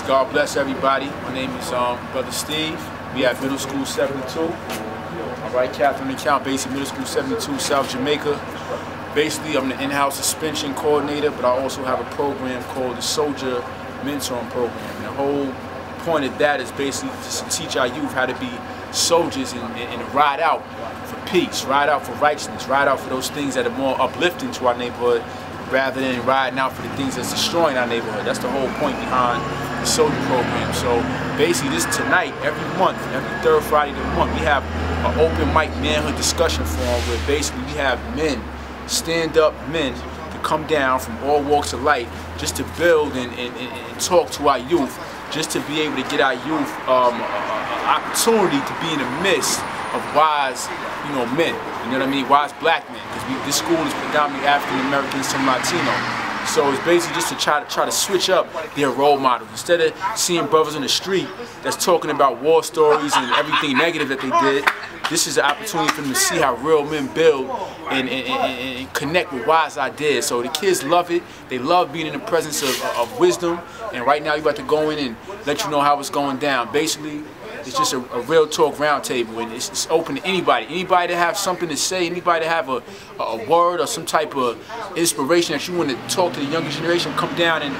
God bless everybody. My name is Brother Steve. We at Middle School 72. All right, Catherine and Count, based Middle School 72, South Jamaica. Basically, I'm the in-house suspension coordinator, but I also have a program called the Soldier Mentoring Program. And the whole point of that is basically just to teach our youth how to be soldiers and ride out for peace, ride out for righteousness, ride out for those things that are more uplifting to our neighborhood, rather than riding out for the things that's destroying our neighborhood. That's the whole point behind the soldier program. So basically this tonight, every month, every third Friday of the month, we have an open mic manhood discussion forum where basically we have men, stand-up men, to come down from all walks of life just to build and talk to our youth, just to be able to get our youth an opportunity to be in the midst of wise, men. You know what I mean? Wise black men. Because this school is predominantly African American, some Latino. So it's basically just to try to switch up their role models. Instead of seeing brothers on the street that's talking about war stories and everything negative that they did, this is an opportunity for them to see how real men build and connect with wise ideas. So the kids love it. They love being in the presence of wisdom. And right now, you're about to go in and let you know how it's going down. Basically, it's just a real talk roundtable, and it's open to anybody. Anybody to have something to say, anybody to have a word or some type of inspiration that you want to talk to the younger generation, come down and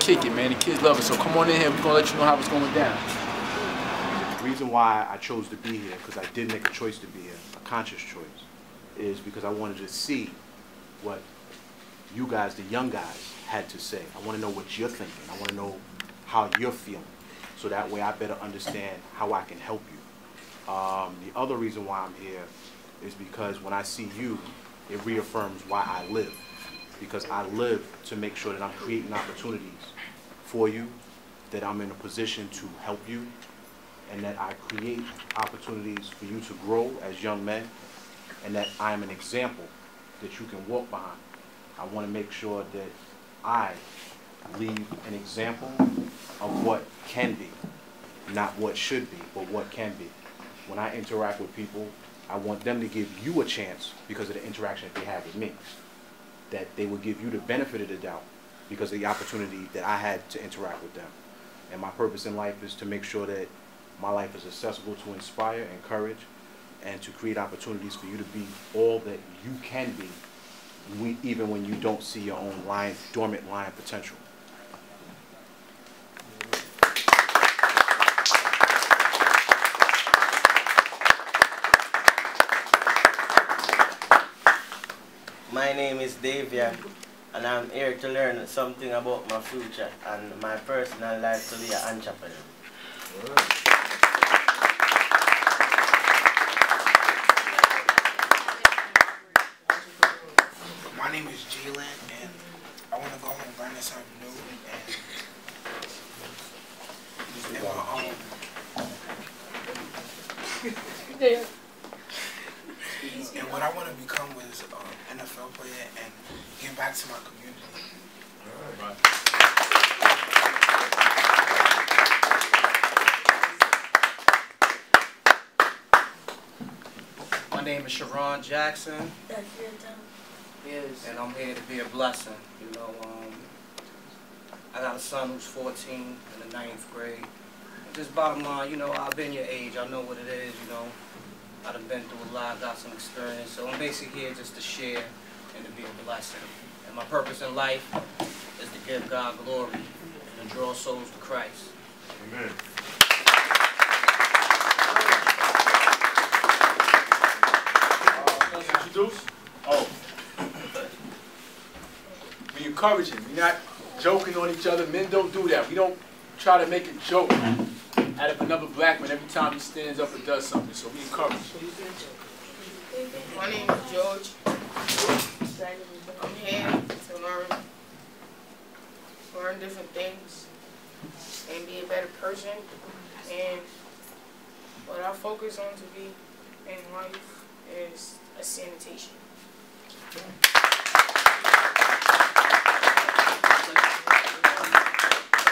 kick it, man. The kids love it. So come on in here. We're going to let you know how it's going down. The reason why I chose to be here, because I did make a choice to be here, a conscious choice, is because I wanted to see what you guys, the young guys, had to say. I want to know what you're thinking. I want to know how you're feeling. So that way I better understand how I can help you. The other reason why I'm here is because when I see you, it reaffirms why I live. Because I live to make sure that I'm creating opportunities for you, that I'm in a position to help you, and that I create opportunities for you to grow as young men, and that I am an example that you can walk behind. I want to make sure that I leave an example of what can be, not what should be, but what can be. When I interact with people, I want them to give you a chance because of the interaction that they have with me. That they will give you the benefit of the doubt because of the opportunity that I had to interact with them. And my purpose in life is to make sure that my life is accessible to inspire, encourage, and to create opportunities for you to be all that you can be, even when you don't see your own dormant lion potential. My name is Davia, and I'm here to learn something about my future and my personal life to be an entrepreneur. My name is Jalen, and I want to go home and learn something new. And what I want to become was an NFL player and give back to my community. My name is Sharon Jackson. And I'm here to be a blessing. I got a son who's 14 in the 9th grade. And just bottom line, I've been your age. I know what it is, I've been through a lot, got some experience. So I'm basically here just to share and to be a blessing. And my purpose in life is to give God glory and to draw souls to Christ. Amen. Introduce? Oh. We encourage him. We're not joking on each other. Men don't do that. We don't try to make a joke out of another black man every time he stands up and does something. So we encourage him. My name is George. I'm here to learn different things and be a better person. And what I focus on to be in life is a sanitation.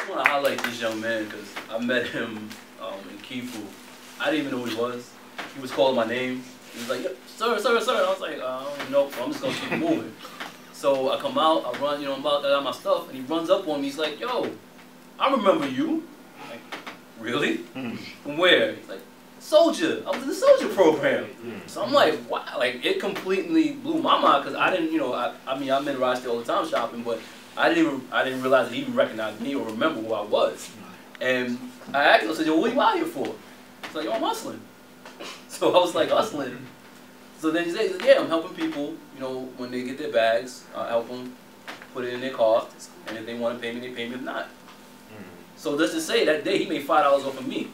I want to highlight this young man because I met him in Kifu. I didn't even know who he was. He was calling my name. He was like, sir, sir, sir. And I was like, I don't even know. I'm just going to keep moving. So I come out, I run, I'm about to have my stuff, and he runs up on me. He's like, yo, I remember you. Like, really? From where? He's like, soldier. I was in the soldier program. So I'm like, wow. Like, it completely blew my mind because I didn't, you know, I mean, I'm in Rochester all the time shopping, but I didn't realize that he even recognized me or remember who I was. And I asked him, I said, yo, what are you out here for? He's like, yo, I'm hustling. So I was like, hustling? So then he said, yeah, I'm helping people, you know, when they get their bags, I help them put it in their car, and if they want to pay me, they pay me. If not. So let's just say that day he made $5 off of me.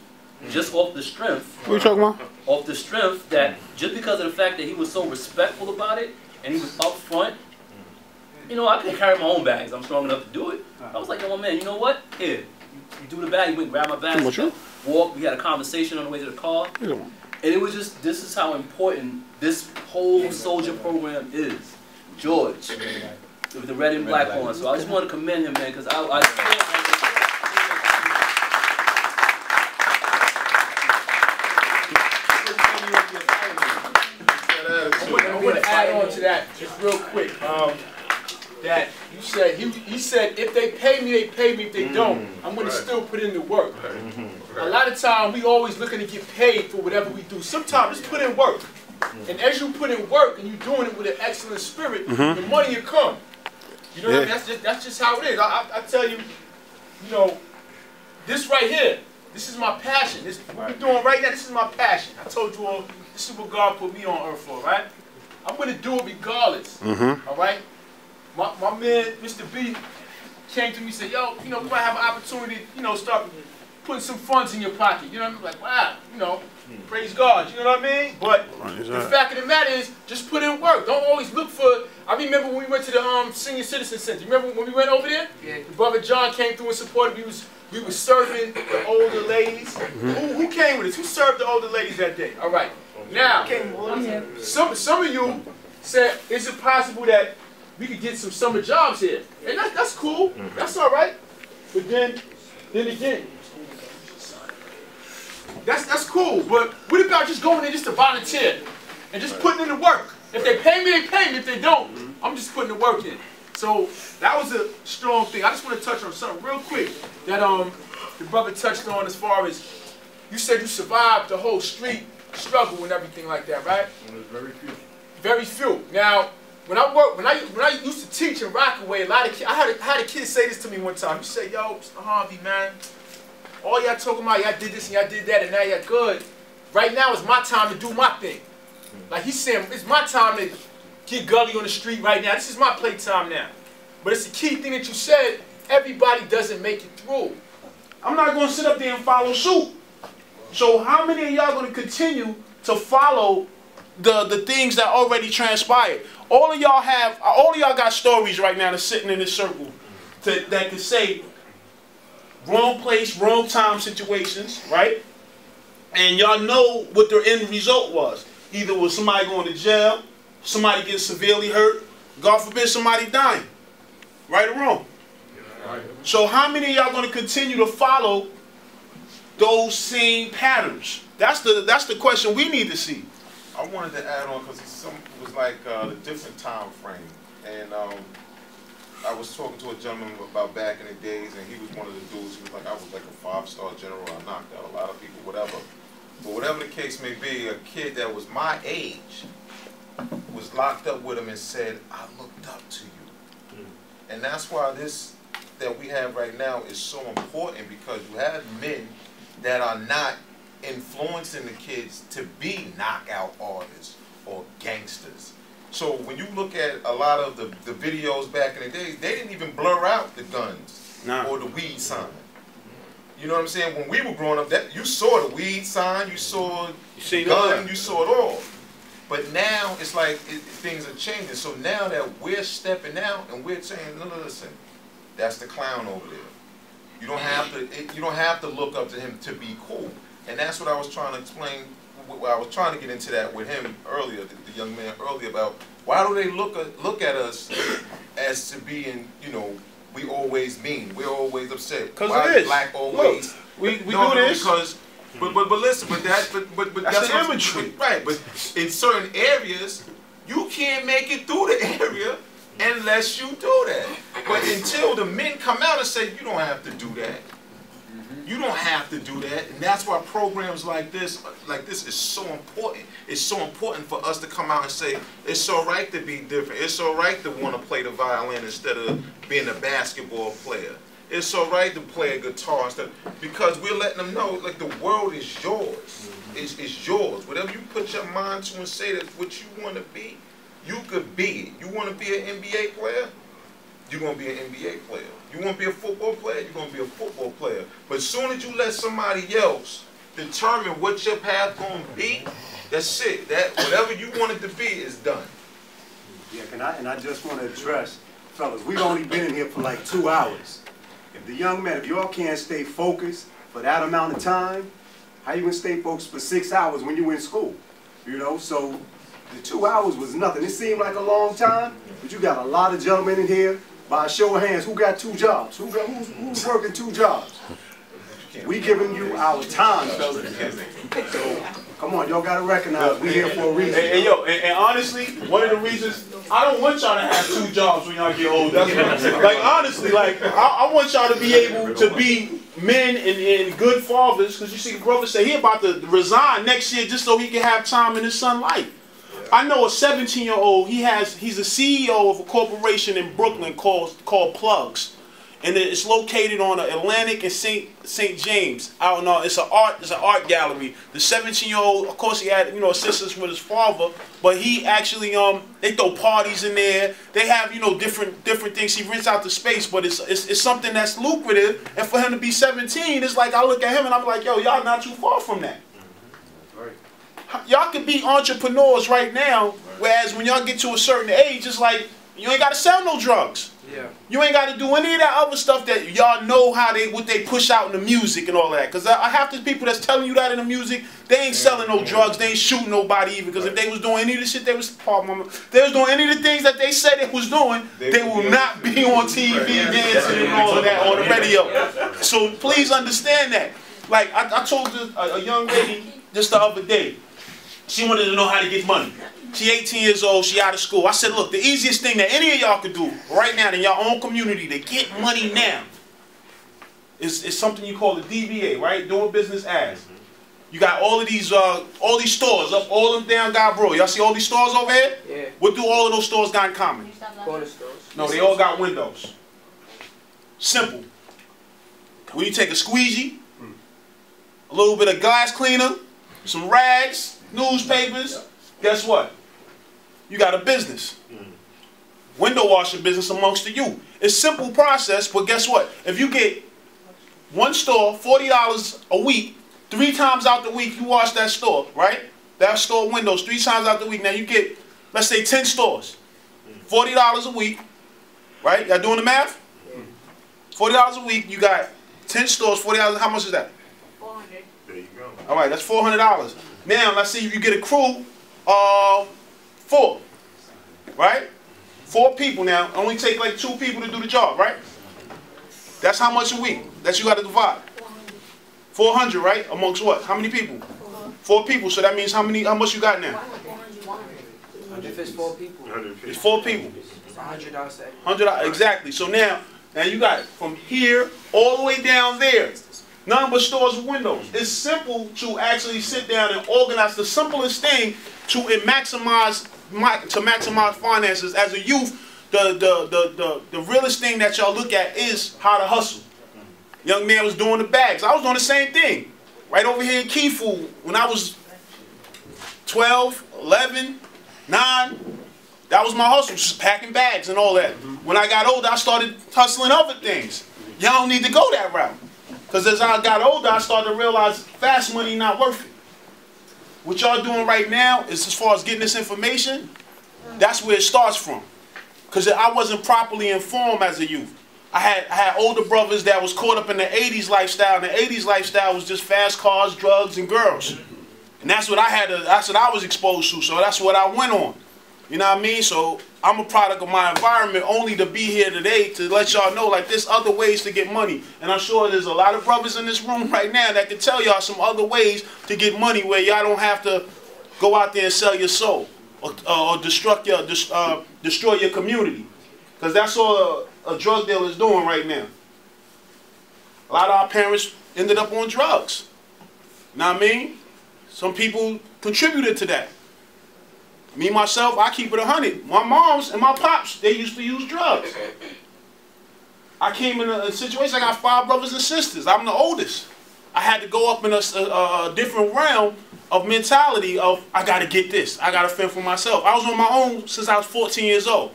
Just off the strength. What are you talking about? Off the strength that just because of the fact that he was so respectful about it and he was upfront, you know, I can carry my own bags. I'm strong enough to do it. I was like, yo, man, you know what? Here, you do the bag. He went and grabbed my bags. Walked. We had a conversation on the way to the car. And it was just, this is how important this whole soldier program is. George, with the red and black on. So I just want to commend him, man, because I want to add on to that just real quick. That you said he said if they pay me, they pay me. If they don't, I'm going to still put in the work. A lot of time we always looking to get paid for whatever we do. Sometimes just put in work, and as you put in work and you're doing it with an excellent spirit, the money will come. You know what I mean? That's just how it is. I tell you, you know, this right here. This is my passion. This what we're doing right now. This is my passion. I told you all. This is what God put me on earth for, right? I'm going to do it regardless, all right? My man, Mr. B, came to me and said, yo, you know, we might have an opportunity, you know, start putting some funds in your pocket. You know what I mean? Like, wow, you know, praise God, you know what I mean? But the fact of the matter is, just put in work. Don't always look for, I remember when we went to the Senior Citizen Center. You remember when we went over there? Yeah. Brother John came through and supported. We was serving the older ladies. Who came with us? Who served the older ladies that day? All right. Now, some of you said, is it possible that we could get some summer jobs here? And that's cool. That's all right. But then again, that's cool. But what about just going in just to volunteer and just putting in the work? If they pay me, they pay me. If they don't, I'm just putting the work in. So that was a strong thing. I just want to touch on something real quick that the brother touched on as far as you said you survived the whole street struggle and everything like that, right? Very few. Very few. Now, when I used to teach in Rockaway, a lot of kids, I had a kid say this to me one time. He said, "Yo, Mr. Harvey, man, all y'all talking about, y'all did this and y'all did that, and now y'all good. Right now is my time to do my thing." Like he's saying, it's my time to get gully on the street right now. This is my playtime now. But it's the key thing that you said. Everybody doesn't make it through. I'm not going to sit up there and follow suit. So how many of y'all going to continue to follow the things that already transpired? All of y'all got stories right now that's sitting in this circle that can say wrong place, wrong time situations, right? And y'all know what their end result was. Either was somebody going to jail, somebody getting severely hurt, God forbid somebody dying. Right or wrong? So how many of y'all going to continue to follow those same patterns? That's the question we need to see. I wanted to add on because it was like a different time frame, and I was talking to a gentleman about back in the days, and he was one of the dudes. He was like, I was like a 5-star general. I knocked out a lot of people, whatever. But whatever the case may be, a kid that was my age was locked up with him and said, "I looked up to you," and that's why this that we have right now is so important, because you have men that are not influencing the kids to be knockout artists or gangsters. So when you look at a lot of the videos back in the days, they didn't even blur out the guns or the weed sign. You know what I'm saying? When we were growing up, that you saw the weed sign, you saw the gun, you saw it all. But now it's like things are changing. So now that we're stepping out and we're saying, no, listen, that's the clown over there. You don't have to look up to him to be cool. And that's what I was trying to explain. I was trying to get into that with him earlier, the young man earlier, about why do they look at us as to being, you know, we always mean, we're always upset. Because it is. Black always. Look, we do this because. But listen, but that's the imagery, right? But in certain areas, you can't make it through the area unless you do that. But until the men come out and say you don't have to do that, You don't have to do that, and that's why programs like this is so important. It's so important for us to come out and say, it's all right to be different. It's all right to want to play the violin instead of being a basketball player. It's all right to play a guitar instead, because we're letting them know, like, the world is yours. It's yours. Whatever you put your mind to and say that what you want to be, you could be it. You want to be an NBA player? You're going to be an NBA player. You want to be a football player? You're going to be a football player. But as soon as you let somebody else determine what your path going to be, that's it. That whatever you want it to be is done. Yeah, and I just want to address, fellas, we've only been in here for like 2 hours. If the young men, if y'all can't stay focused for that amount of time, how you gonna stay focused for 6 hours when you in school? You know, so the 2 hours was nothing. It seemed like a long time, but you got a lot of gentlemen in here. By a show of hands, who got 2 jobs? Who's working 2 jobs? We giving you our time, fellas. So, come on, y'all gotta recognize we here for a reason. Hey, yo, and honestly, one of the reasons I don't want y'all to have 2 jobs when y'all get older. Like, honestly, like, I want y'all to be able to be men and good fathers, because you see the brother say he about to resign next year just so he can have time in his son's life. I know a 17-year-old, he's a CEO of a corporation in Brooklyn called Plugs. And it's located on Atlantic and St. James. I don't know. It's an art gallery. The 17-year-old, of course, he had assistance with his father, but he actually they throw parties in there. They have different things. He rents out the space, but it's something that's lucrative. And for him to be 17, it's like I look at him and I'm like, yo, y'all not too far from that. Y'all can be entrepreneurs right now, whereas when y'all get to a certain age, it's like you ain't got to sell no drugs. Yeah. You ain't got to do any of that other stuff that y'all know what they push out in the music and all that. Because I have the people that's telling you that in the music, they ain't selling no drugs, they ain't shooting nobody even. Because if they was doing any of the shit they was doing any of the things that they said they was doing, they will not be on TV dancing and all of that on the radio. So please understand that. Like I told a young lady just the other day, she wanted to know how to get money. She 18 years old, she out of school. I said, look, the easiest thing that any of y'all could do right now in your own community to get money now is something you call the DBA, right? Doing business as. You got all these stores up, all them down Guyboro. Y'all see all these stores over here? Yeah. What do all of those stores got in common? Corner stores. No, they all got windows. Simple. When you take a squeegee, a little bit of glass cleaner, some rags, newspapers, guess what? You got a business. Window washing business amongst the youth. It's a simple process, but guess what? If you get one store, $40 a week, 3 times out the week you wash that store, right? That store windows 3 times out the week. Now you get, let's say 10 stores. $40 a week, right? Y'all doing the math? $40 a week, you got 10 stores, $40, how much is that? 400. There you go. All right, that's $400. Now, let's see if you get a crew of 4, right? 4 people now. Only take like 2 people to do the job, right? That's how much a week that you got to divide. 400, right? Amongst what? How many people? 4 people. So that means how much you got now? If it's 4 people. It's 4 people. It's $100. $100, exactly. So now you got from here all the way down there. None but stores with windows. It's simple to actually sit down and organize. The simplest thing to maximize finances as a youth. The realest thing that y'all look at is how to hustle. Young man was doing the bags. I was doing the same thing. Right over here in Kifu when I was 12, 11, 9. That was my hustle, just packing bags and all that. When I got older, I started hustling other things. Y'all don't need to go that route. Because as I got older, I started to realize fast money not worth it. What y'all doing right now is as far as getting this information, that's where it starts from. Because I wasn't properly informed as a youth. I had older brothers that was caught up in the 80s lifestyle, and the 80s lifestyle was just fast cars, drugs, and girls. And that's what I was exposed to, so that's what I went on. You know what I mean? So I'm a product of my environment only to be here today to let y'all know like there's other ways to get money. And I'm sure there's a lot of brothers in this room right now that can tell y'all some other ways to get money where y'all don't have to go out there and sell your soul or destroy your community. Because that's all a drug dealer is doing right now. A lot of our parents ended up on drugs. Know what I mean? Some people contributed to that. Me, myself, I keep it 100. My moms and my pops, they used to use drugs. I came in a situation, I got 5 brothers and sisters. I'm the oldest. I had to go up in a different realm of mentality of, I got to get this. I got to fend for myself. I was on my own since I was 14 years old.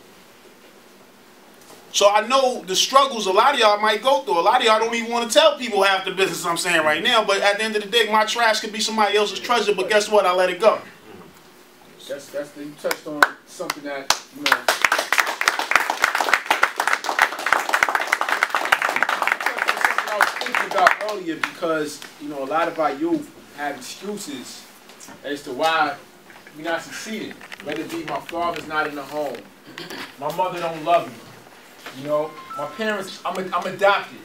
So I know the struggles a lot of y'all might go through. A lot of y'all don't even want to tell people half the business I'm saying right now. But at the end of the day, my trash could be somebody else's treasure. But guess what? I let it go. You touched on something that, you know, I was thinking about earlier, because, you know, a lot of our youth have excuses as to why we're not succeeding. Whether it be my father's not in the home, my mother don't love me, you know, my parents, I'm adopted.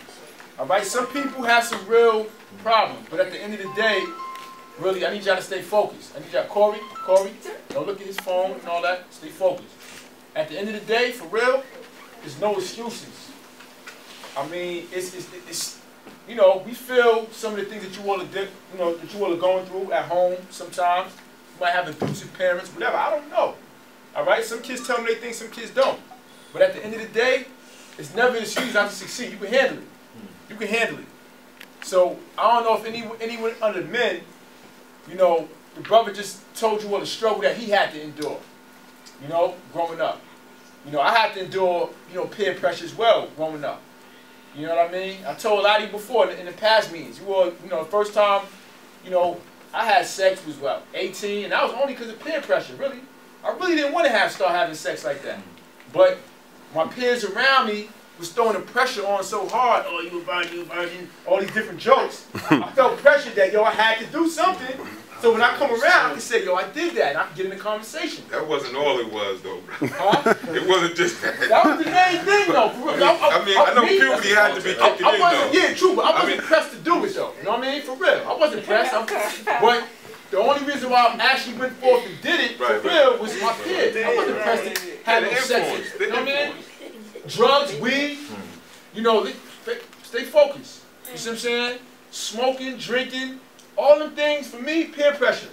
All right, some people have some real problems, but at the end of the day, really, I need y'all to stay focused. I need y'all, Corey, don't look at his phone and all that. Stay focused. At the end of the day, for real, there's no excuses. I mean, it's you know, we feel some of the things that you all are going through at home sometimes. You might have abusive parents, whatever. I don't know. All right, some kids tell me they think, some kids don't. But at the end of the day, it's never an excuse not to succeed. You can handle it. You can handle it. So I don't know if anyone under men, you know, the brother just told you what a struggle that he had to endure, you know, growing up. You know, I had to endure, you know, peer pressure as well growing up. You know what I mean? I told a lot of you before in the past meetings, you know, the first time, you know, I had sex was, 18, and that was only because of peer pressure, really. I really didn't want to start having sex like that. But my peers around me was throwing the pressure on so hard, oh, you a virgin, all these different jokes. I felt pressure that, yo, I had to do something. So when I come around, I can say, yo, I did that, and I can get in the conversation. That wasn't all it was, though, bro. Huh? It wasn't just that. That was the main thing, though. I know puberty had to be kicking in, though. Yeah, true, but I wasn't pressed to do it, though. You know what I mean? For real. I wasn't pressed. But the only reason why I actually went forth and did it, for real, was my peers. I wasn't pressed to have no sex. You know what I mean? Drugs, weed, you know, stay focused. You see what I'm saying? Smoking, drinking, all them things, for me, peer pressure.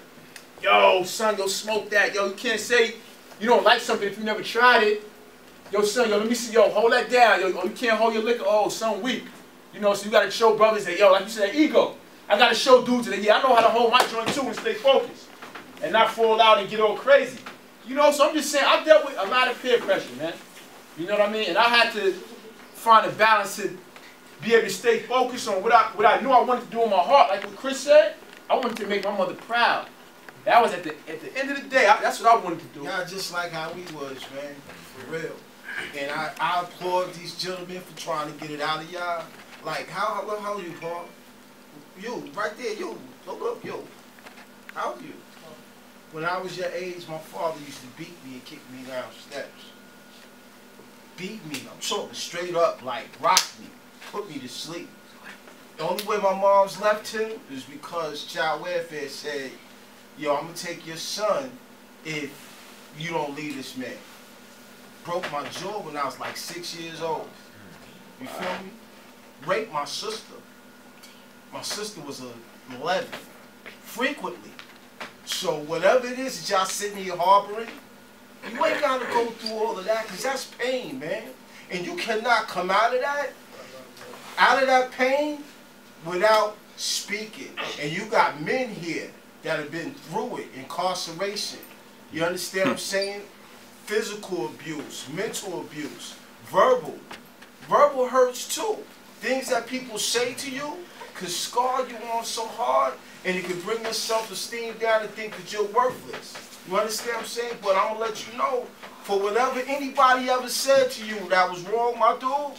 Yo, son, go smoke that. Yo, you can't say you don't like something if you never tried it. Yo, son, yo, let me see. Yo, hold that down. Yo, you can't hold your liquor. Oh, son, weak. You know, so you got to show brothers that, yo, like you said, ego. I got to show dudes that, yeah, I know how to hold my joint, too, and stay focused. And not fall out and get all crazy. You know, so I'm just saying, I dealt with a lot of peer pressure, man. You know what I mean? And I had to find a balance to be able to stay focused on what I knew I wanted to do in my heart. Like what Chris said, I wanted to make my mother proud. That was at the end of the day, that's what I wanted to do. Y'all just like how we was, man, for real. And I applaud these gentlemen for trying to get it out of y'all. Like, how old are you, Paul? You, right there, you. Look up, you. How old are you? When I was your age, my father used to beat me and kick me down steps. Beat me, I'm talking straight up, like rock me, put me to sleep. The only way my mom's left him is because child welfare said, yo, I'm gonna take your son if you don't leave this man. Broke my jaw when I was like 6 years old. You feel me? Raped my sister. My sister was 11. Frequently. So whatever it is that y'all sitting here harboring, you ain't gotta go through all of that, because that's pain, man. And you cannot come out of that pain without speaking. And you got men here that have been through it, incarceration. You understand what I'm saying? Physical abuse, mental abuse, verbal. Verbal hurts too. Things that people say to you could scar you on so hard, and it could bring your self-esteem down and think that you're worthless. You understand what I'm saying? But I'm going to let you know, for whatever anybody ever said to you that was wrong, my dude,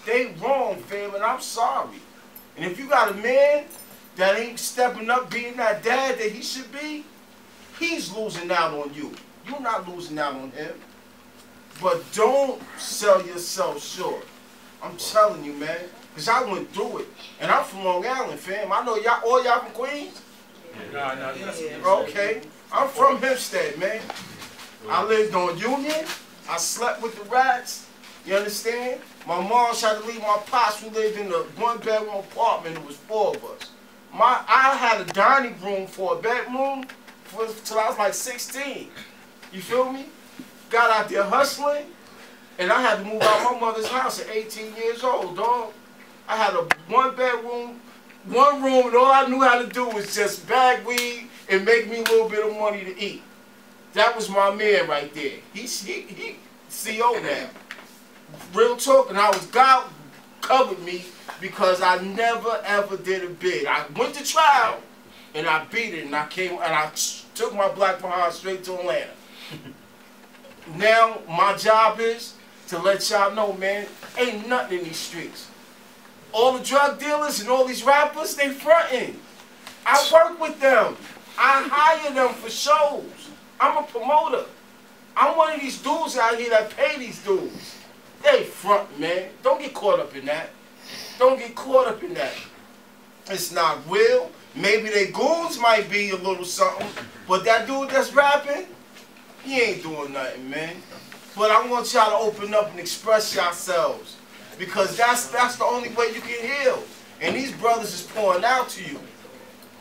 they wrong, fam, and I'm sorry. And if you got a man that ain't stepping up being that dad that he should be, he's losing out on you. You're not losing out on him. But don't sell yourself short. I'm telling you, man, because I went through it. And I'm from Long Island, fam. I know y'all, all y'all from Queens? No. Okay. I'm from Hempstead, man. I lived on Union. I slept with the rats. You understand? My mom had to leave my pops who lived in a one-bedroom apartment. It was 4 of us. I had a dining room for a bedroom till I was like 16. You feel me? Got out there hustling, and I had to move out my mother's house at 18 years old, dog. I had a 1-bedroom, 1 room, and all I knew how to do was just bag weed and make me a little bit of money to eat. That was my man right there. He CO now. Real talk, and God covered me because I never ever did a bid. I went to trial, and I beat it, and I took my black behind straight to Atlanta. Now my job is to let y'all know, man, ain't nothing in these streets. All the drug dealers and all these rappers, they fronting. I work with them. I hire them for shows. I'm a promoter. I'm one of these dudes out here that pay these dudes. They front, man. Don't get caught up in that. Don't get caught up in that. It's not real. Maybe they goons might be a little something, but that dude that's rapping, he ain't doing nothing, man. But I want y'all to open up and express yourselves, because that's the only way you can heal. And these brothers is pouring out to you.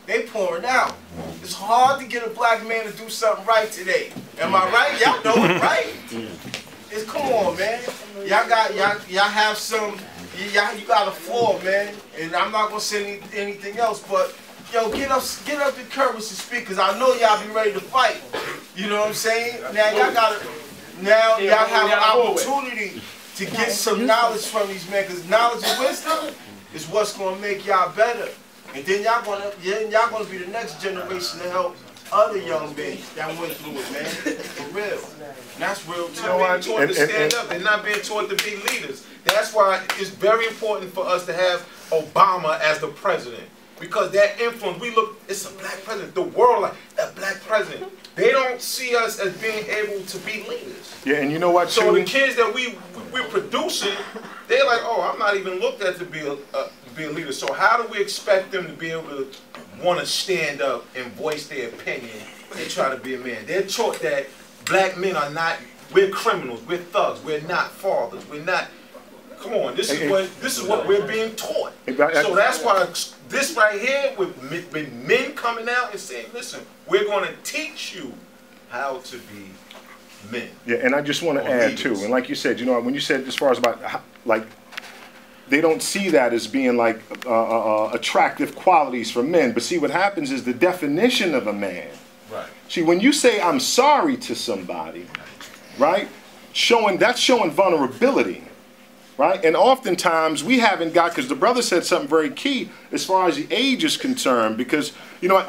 They pouring out. It's hard to get a black man to do something right today. Am I right? Y'all know it, right? Come on, man. Y'all have some. You got a flaw, man. And I'm not gonna say anything else, but yo, get up the courage to speak, cause I know y'all be ready to fight. You know what I'm saying? Now y'all have an opportunity to get some knowledge from these men, cause knowledge and wisdom is what's gonna make y'all better. And then y'all gonna be the next generation to help other young men that went through it, man. For real. And that's real too. They're not being taught to stand up. They're not being taught to be leaders. That's why it's very important for us to have Obama as the president. Because that influence, it's a black president. The world, like, a black president. They don't see us as being able to be leaders. Yeah, and you know what, so the kids that we're producing, they're like, oh, I'm not even looked at to be a leader. So how do we expect them to be able to want to stand up and voice their opinion and try to be a man? They're taught that black men are not, we're criminals, we're thugs, we're not fathers, we're not. Come on, this is what we're being taught. So that's why this right here, with men coming out and saying, listen, we're going to teach you how to be men. Yeah, and I just want to add too, and like you said, you know, when you said as far as about like, they don't see that as being like attractive qualities for men. But see, what happens is the definition of a man. Right. See, when you say I'm sorry to somebody, right, that's showing vulnerability. Right? And oftentimes we haven't got, because the brother said something very key as far as the age is concerned, because, you know,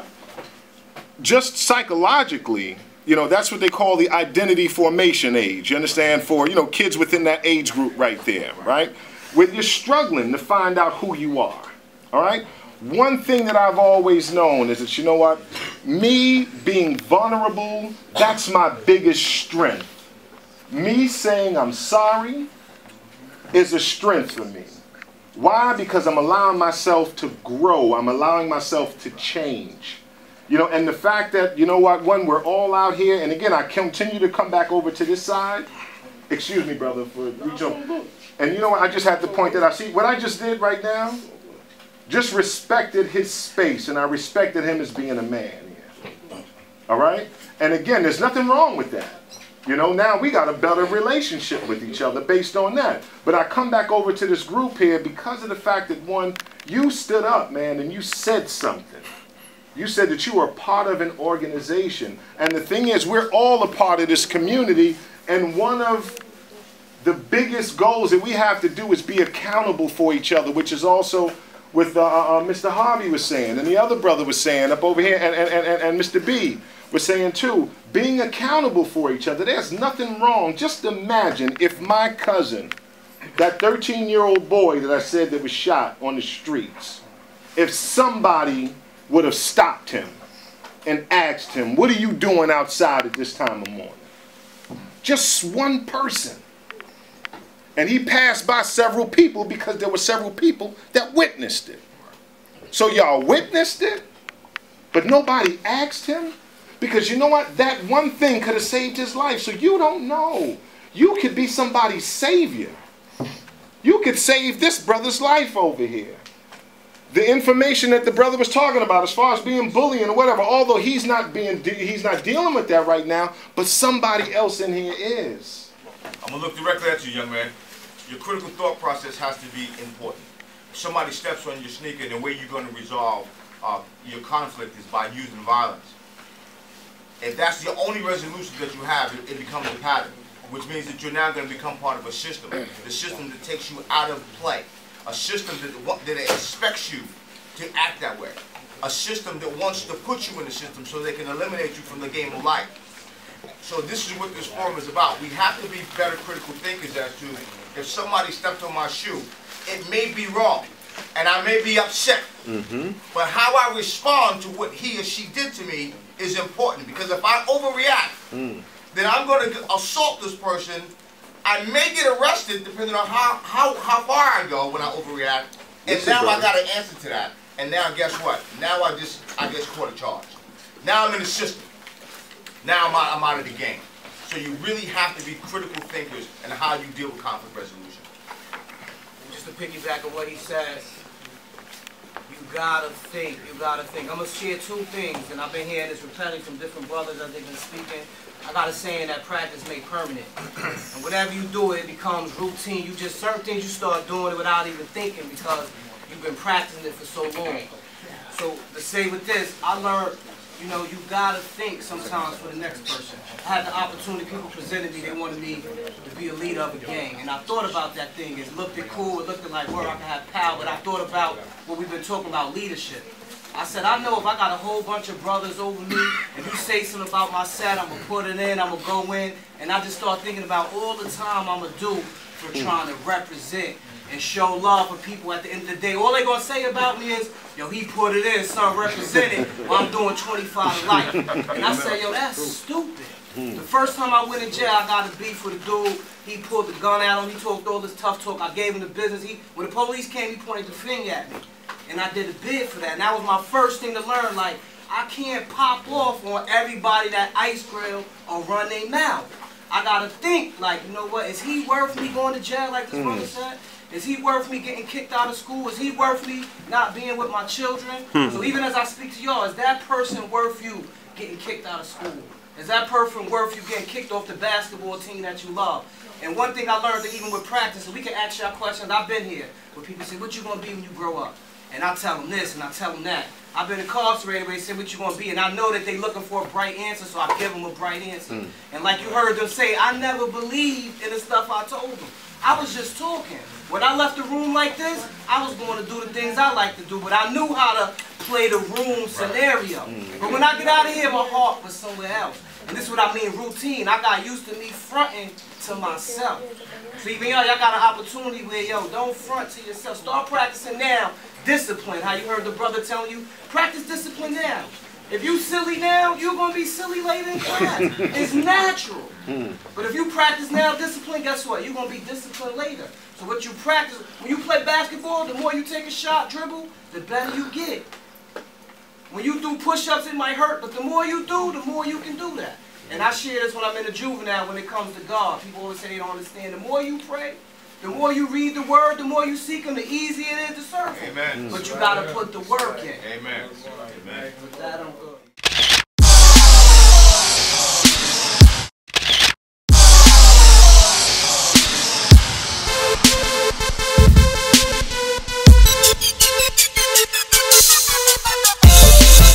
just psychologically, you know, that's what they call the identity formation age. You understand? For, you know, kids within that age group right there, right? When you're struggling to find out who you are, all right? One thing that I've always known is that, you know what? Me being vulnerable, that's my biggest strength. Me saying I'm sorry is a strength for me. Why? Because I'm allowing myself to grow. I'm allowing myself to change. You know, and the fact that, you know what, when we're all out here, and again, I continue to come back over to this side. Excuse me, brother, for reaching. And you know what, I just have to point that out. See, what I just did right now, just respected his space, and I respected him as being a man here. All right? And again, there's nothing wrong with that. You know, now we got a better relationship with each other based on that. But I come back over to this group here because of the fact that, one, you stood up, man, and you said something. You said that you are part of an organization. And the thing is, we're all a part of this community. And one of the biggest goals that we have to do is be accountable for each other, which is also what Mr. Harvy was saying, and the other brother was saying up over here, and Mr. B was saying too, being accountable for each other. There's nothing wrong. Just imagine if my cousin, that 13-year-old boy that I said that was shot on the streets, if somebody would have stopped him and asked him, what are you doing outside at this time of morning? Just one person. And he passed by several people because there were several people that witnessed it. So y'all witnessed it, but nobody asked him? Because you know what? That one thing could have saved his life. So you don't know. You could be somebody's savior. You could save this brother's life over here. The information that the brother was talking about as far as being bullying or whatever, although he's not dealing with that right now, but somebody else in here is. I'm going to look directly at you, young man. Your critical thought process has to be important. If somebody steps on your sneaker, the way you're going to resolve your conflict is by using violence. If that's the only resolution that you have, it becomes a pattern, which means that you're now going to become part of a system, the system that takes you out of play, a system that expects you to act that way, a system that wants to put you in the system so they can eliminate you from the game of life. So this is what this forum is about. We have to be better critical thinkers as to, if somebody stepped on my shoe, it may be wrong, and I may be upset, but how I respond to what he or she did to me is important, because if I overreact, then I'm going to assault this person. I may get arrested depending on how far I go when I overreact, and now I got to answer to that. And now guess what? Now I get caught a charge. Now I'm in the system. Now I'm out of the game. So you really have to be critical thinkers in how you deal with conflict resolution. Just to piggyback on what he says, you gotta think. I'm gonna share two things, and I've been hearing this repeatedly from different brothers as they've been speaking. I got a saying that practice make permanent. And whatever you do, it becomes routine. Certain things you start doing it without even thinking, because you've been practicing it for so long. So to say with this, I learned, you gotta think sometimes for the next person. I had the opportunity, people presented me, they wanted me to be a leader of a gang. And I thought about that thing. It looked cool, it looked like where I could have power, but I thought about what we've been talking about, leadership. I said, I know if I got a whole bunch of brothers over me, if you say something about my set, I'm going to put it in, I'm going to go in, and I just start thinking about all the time I'm going to do for trying to represent and show love for people at the end of the day. All they're going to say about me is, yo, he put it in, son, represented, while I'm doing 25 to life. And I said, yo, that's stupid. The first time I went in jail, I got a beef with a dude. He pulled the gun out on me, he talked all this tough talk. I gave him the business. When the police came, he pointed the finger at me. And I did a bid for that. And that was my first thing to learn. Like, I can't pop off on everybody that ice grill or run their mouth. I gotta think, like, you know what, is he worth me going to jail like this brother said? Is he worth me getting kicked out of school? Is he worth me not being with my children? So even as I speak to y'all, is that person worth you getting kicked out of school? Is that person worth you getting kicked off the basketball team that you love? And one thing I learned that even with practice, and we can ask y'all questions, I've been here, where people say, what you gonna be when you grow up? And I tell them this and I tell them that. I've been incarcerated where they say what you gonna be, and I know that they looking for a bright answer, so I give them a bright answer. And like you heard them say, I never believed in the stuff I told them. I was just talking. When I left the room like this, I was going to do the things I like to do, but I knew how to play the room scenario. But when I get out of here, my heart was somewhere else. And this is what I mean, routine. I got used to me fronting to myself. So even y'all got an opportunity where, yo, don't front to yourself. Start practicing now. Discipline, how you heard the brother telling you, practice discipline now. If you silly now, you're going to be silly later in class. It's natural. But if you practice now discipline, guess what? You're going to be disciplined later. So what you practice, when you play basketball, the more you take a shot, dribble, the better you get. When you do push-ups, it might hurt, but the more you do, the more you can do that. And I share this when I'm in the juvenile when it comes to God. People always say they don't understand. The more you pray, the more you read the word, the more you seek him, the easier it is to serve him. Amen. But you got to put the work in. Amen. With that, I'm good.